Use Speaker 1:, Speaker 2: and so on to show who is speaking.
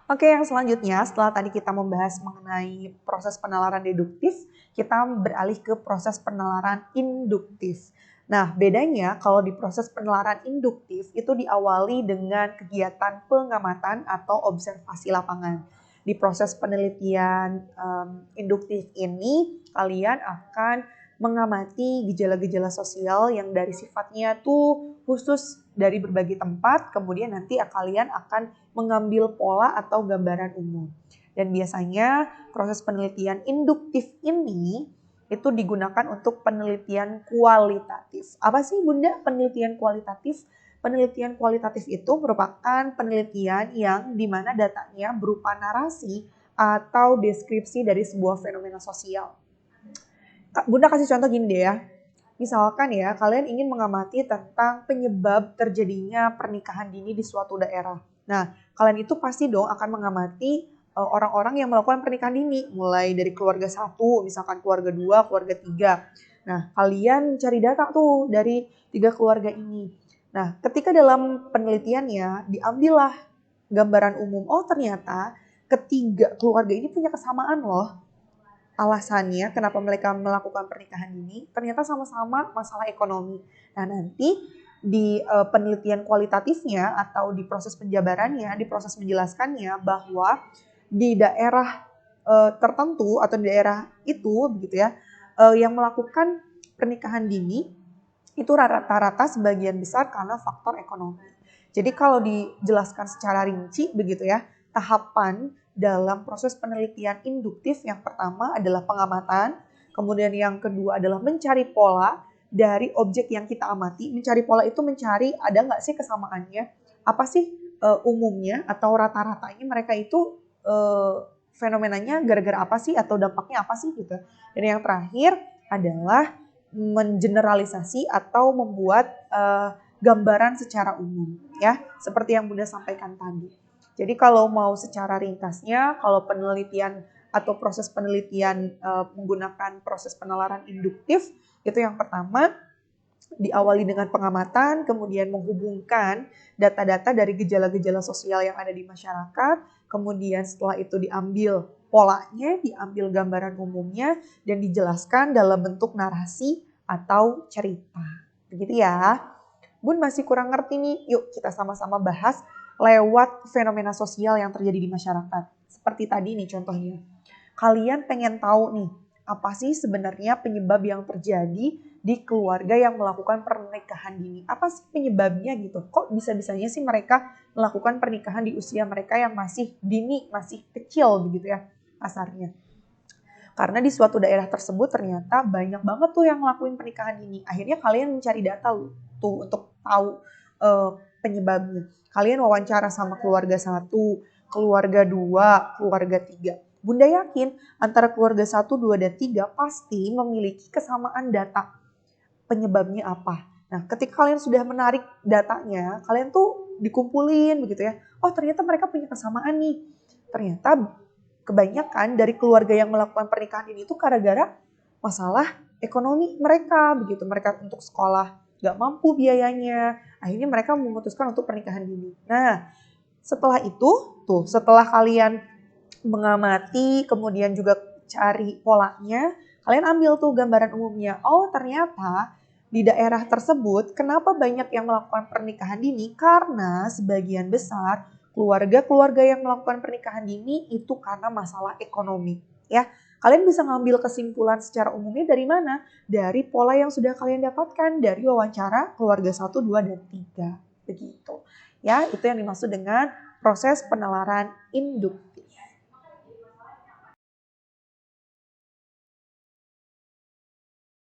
Speaker 1: Oke, yang selanjutnya setelah tadi kita membahas mengenai proses penalaran deduktif, kita beralih ke proses penalaran induktif. Nah, bedanya kalau di proses penalaran induktif itu diawali dengan kegiatan pengamatan atau observasi lapangan. Di proses penelitian induktif ini, kalian akan mengamati gejala-gejala sosial yang dari sifatnya tuh khusus dari berbagai tempat, kemudian nanti kalian akan mengambil pola atau gambaran umum. Dan biasanya proses penelitian induktif ini itu digunakan untuk penelitian kualitatif. Apa sih Bunda penelitian kualitatif? Penelitian kualitatif itu merupakan penelitian yang dimana datanya berupa narasi atau deskripsi dari sebuah fenomena sosial. Bunda kasih contoh gini deh ya. Misalkan ya, kalian ingin mengamati tentang penyebab terjadinya pernikahan dini di suatu daerah. Nah, kalian itu pasti dong akan mengamati orang-orang yang melakukan pernikahan dini. Mulai dari keluarga 1, misalkan keluarga 2, keluarga 3. Nah, kalian cari data tuh dari 3 keluarga ini. Nah, ketika dalam penelitiannya diambillah gambaran umum. Oh, ternyata ketiga keluarga ini punya kesamaan loh. Alasannya kenapa mereka melakukan pernikahan dini ternyata sama-sama masalah ekonomi. Nah, nanti di penelitian kualitatifnya atau di proses penjabarannya, di proses menjelaskannya bahwa di daerah tertentu atau di daerah itu begitu ya, yang melakukan pernikahan dini itu rata-rata sebagian besar karena faktor ekonomi. Jadi kalau dijelaskan secara rinci begitu ya, tahapan dalam proses penelitian induktif yang pertama adalah pengamatan, kemudian yang kedua adalah mencari pola dari objek yang kita amati. Mencari pola itu mencari ada nggak sih kesamaannya, apa sih umumnya atau rata-ratanya mereka itu fenomenanya gara-gara apa sih atau dampaknya apa sih gitu. Dan yang terakhir adalah mengeneralisasi atau membuat gambaran secara umum ya, seperti yang Bunda sampaikan tadi. Jadi kalau mau secara ringkasnya, kalau penelitian atau proses penelitian menggunakan proses penalaran induktif, itu yang pertama diawali dengan pengamatan, kemudian menghubungkan data-data dari gejala-gejala sosial yang ada di masyarakat, kemudian setelah itu diambil polanya, diambil gambaran umumnya, dan dijelaskan dalam bentuk narasi atau cerita. Begitu ya. Bun masih kurang ngerti nih, yuk kita sama-sama bahas lewat fenomena sosial yang terjadi di masyarakat. Seperti tadi nih contohnya. Kalian pengen tahu nih, apa sih sebenarnya penyebab yang terjadi di keluarga yang melakukan pernikahan dini? Apa sih penyebabnya gitu? Kok bisa-bisanya sih mereka melakukan pernikahan di usia mereka yang masih dini, masih kecil begitu ya kasarnya. Karena di suatu daerah tersebut ternyata banyak banget tuh yang ngelakuin pernikahan dini. Akhirnya kalian mencari data tuh untuk tahu penyebabnya. Kalian wawancara sama keluarga 1, keluarga 2, keluarga 3. Bunda yakin antara keluarga 1, 2, dan 3 pasti memiliki kesamaan data penyebabnya apa. Nah, ketika kalian sudah menarik datanya, kalian tuh dikumpulin begitu ya. Oh, ternyata mereka punya kesamaan nih. Ternyata kebanyakan dari keluarga yang melakukan pernikahan ini tuh gara-gara masalah ekonomi mereka begitu. Mereka untuk sekolah gak mampu biayanya. Akhirnya mereka memutuskan untuk pernikahan dini. Nah, setelah itu setelah kalian mengamati kemudian juga cari polanya, kalian ambil tuh gambaran umumnya. Oh, ternyata di daerah tersebut kenapa banyak yang melakukan pernikahan dini? Karena sebagian besar keluarga-keluarga yang melakukan pernikahan dini itu karena masalah ekonomi, ya. Kalian bisa ngambil kesimpulan secara umumnya dari mana? Dari pola yang sudah kalian dapatkan dari wawancara keluarga 1, 2, dan 3. Begitu. Ya, itu yang dimaksud dengan proses penalaran induktif.